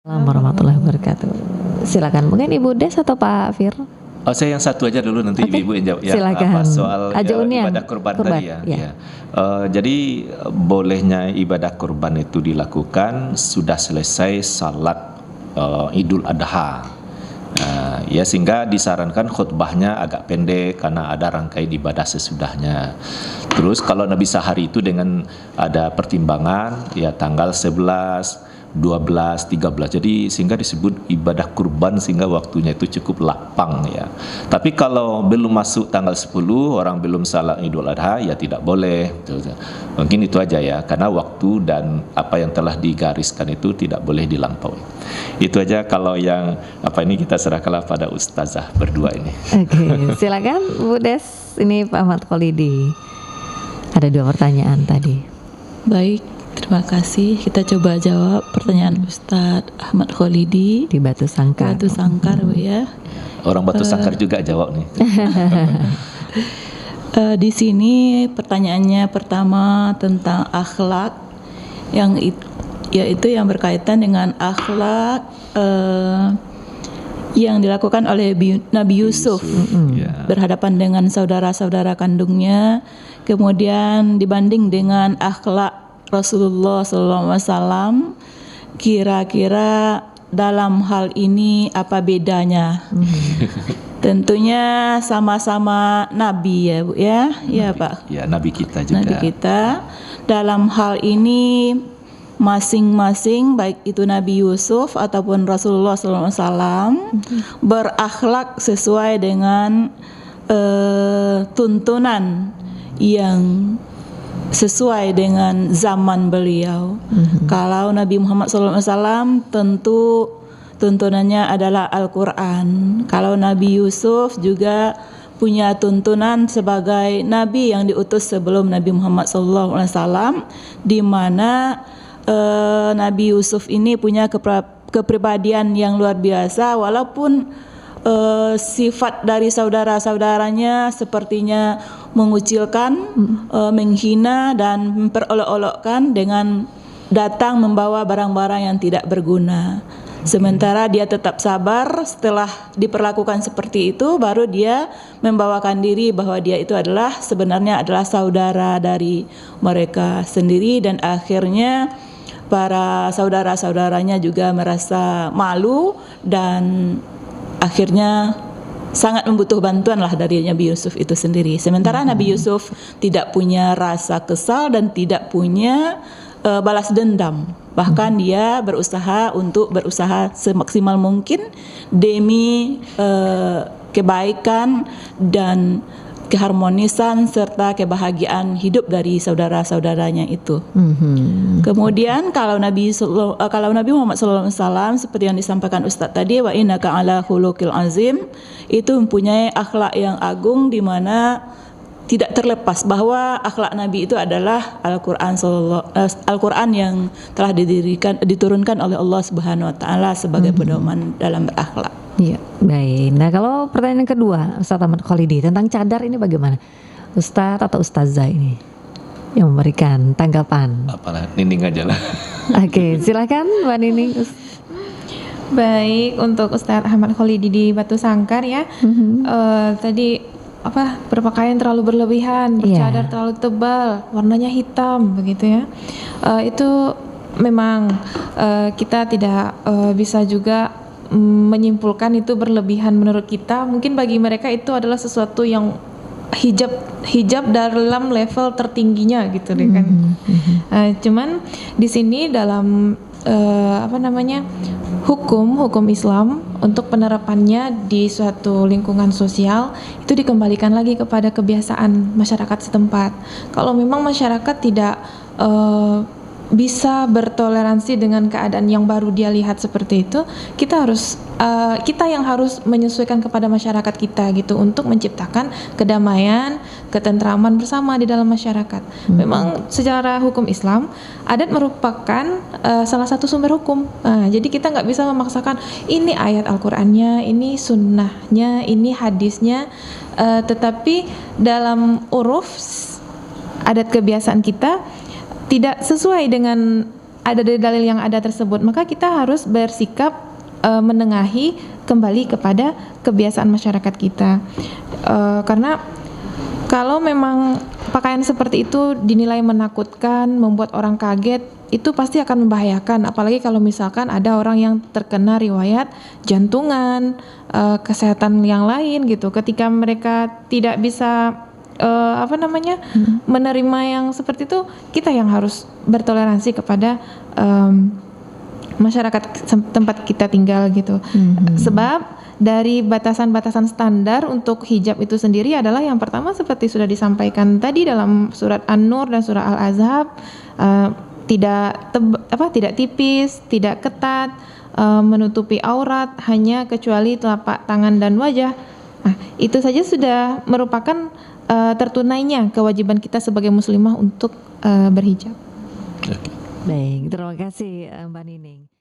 Assalamualaikum warahmatullahi wabarakatuh. Silakan mungkin Ibu Des atau Pak Fir. Oh, saya yang satu aja dulu, nanti Oke, Ibu yang jawab ya. silakan. Apa soal ibadah kurban tadi ya. Ya. Jadi bolehnya ibadah kurban itu dilakukan sudah selesai salat Idul Adha. Ya, sehingga disarankan khutbahnya agak pendek karena ada rangkaian ibadah sesudahnya. Terus kalau Nabi sehari itu dengan ada pertimbangan ya tanggal 11, 12, 13. Jadi sehingga disebut ibadah kurban sehingga waktunya itu cukup lapang ya. Tapi kalau belum masuk tanggal 10, orang belum salat Idul Adha ya tidak boleh. Mungkin itu aja ya, karena waktu dan apa yang telah digariskan itu tidak boleh dilampaui. Itu aja. Kalau yang apa ini kita serahkanlah pada ustazah berdua ini. Oke, silakan Bu Des. Ini Pak Ahmad Kholidi. Ada 2 pertanyaan tadi. Baik, terima kasih. Kita coba jawab pertanyaan Ustadz Ahmad Kholidi Di Batu Sangkar. Batu Sangkar, Bu ya. Orang Batu Sangkar juga jawab nih. Di sini pertanyaannya pertama tentang akhlak, yaitu yang berkaitan dengan akhlak yang dilakukan oleh Nabi Yusuf berhadapan dengan saudara-saudara kandungnya, kemudian dibanding dengan akhlak Rasulullah SAW, kira-kira dalam hal ini apa bedanya? Tentunya sama-sama Nabi ya Bu ya, ya Pak. Ya, Nabi kita juga. Nabi kita dalam hal ini masing-masing baik itu Nabi Yusuf ataupun Rasulullah SAW berakhlak sesuai dengan tuntunan yang sesuai dengan zaman beliau. Kalau Nabi Muhammad SAW tentu tuntunannya adalah Al-Quran. Kalau Nabi Yusuf juga punya tuntunan sebagai Nabi yang diutus sebelum Nabi Muhammad SAW, di mana Nabi Yusuf ini punya kepribadian yang luar biasa, walaupun sifat dari saudara-saudaranya sepertinya mengucilkan, menghina dan memperolok-olokkan dengan datang membawa barang-barang yang tidak berguna. Sementara dia tetap sabar, setelah diperlakukan seperti itu baru dia membawakan diri bahwa dia itu sebenarnya adalah saudara dari mereka sendiri, dan akhirnya para saudara-saudaranya juga merasa malu dan akhirnya sangat membutuh bantuan lah dari Nabi Yusuf itu sendiri. Sementara Nabi Yusuf tidak punya rasa kesal dan tidak punya balas dendam. Bahkan dia berusaha semaksimal mungkin demi kebaikan dan keharmonisan serta kebahagiaan hidup dari saudara-saudaranya itu. Kemudian kalau Nabi Muhammad SAW seperti yang disampaikan Ustadz tadi, wa innaka ala khuluqil azim, itu mempunyai akhlak yang agung, di mana tidak terlepas bahwa akhlak Nabi itu adalah Al-Quran yang telah diturunkan oleh Allah Subhanahu Wa Taala sebagai pedoman dalam berakhlak. Iya, baik. Nah, kalau pertanyaan yang kedua, Ustadz Ahmad Kholidi tentang cadar ini bagaimana? Ustadz atau Ustazah ini yang memberikan tanggapan? Apalah, Nining aja lah. Oke, silakan Mbak Nining. Baik, untuk Ustadz Ahmad Kholidi di Batu Sangkar ya. Tadi berpakaian terlalu berlebihan, bercadar terlalu tebal, warnanya hitam begitu ya. Itu memang kita tidak bisa juga menyimpulkan itu berlebihan menurut kita. Mungkin bagi mereka itu adalah sesuatu yang hijab dalam level tertingginya gitu deh kan. Cuman di sini dalam hukum Islam untuk penerapannya di suatu lingkungan sosial itu dikembalikan lagi kepada kebiasaan masyarakat setempat. Kalau memang masyarakat tidak bisa bertoleransi dengan keadaan yang baru dia lihat seperti itu, kita yang harus menyesuaikan kepada masyarakat kita gitu, untuk menciptakan kedamaian, ketentraman bersama di dalam masyarakat. Memang secara hukum Islam, adat merupakan salah satu sumber hukum. Jadi kita nggak bisa memaksakan ini ayat Al-Qur'annya, ini sunnahnya, ini hadisnya, tetapi dalam uruf adat kebiasaan kita tidak sesuai dengan ada dari dalil yang ada tersebut, maka kita harus bersikap menengahi kembali kepada kebiasaan masyarakat kita. Karena kalau memang pakaian seperti itu dinilai menakutkan, membuat orang kaget, itu pasti akan membahayakan. Apalagi kalau misalkan ada orang yang terkena riwayat jantungan, kesehatan yang lain gitu. Ketika mereka tidak bisa menerima yang seperti itu, kita yang harus bertoleransi kepada masyarakat tempat kita tinggal gitu. Sebab dari batasan-batasan standar untuk hijab itu sendiri adalah yang pertama seperti sudah disampaikan tadi dalam surat An-Nur dan surah Al-Ahzab, tidak tipis, tidak ketat, menutupi aurat hanya kecuali telapak tangan dan wajah. Nah, itu saja sudah merupakan tertunainya kewajiban kita sebagai muslimah untuk berhijab. Baik, terima kasih Mbak Nining.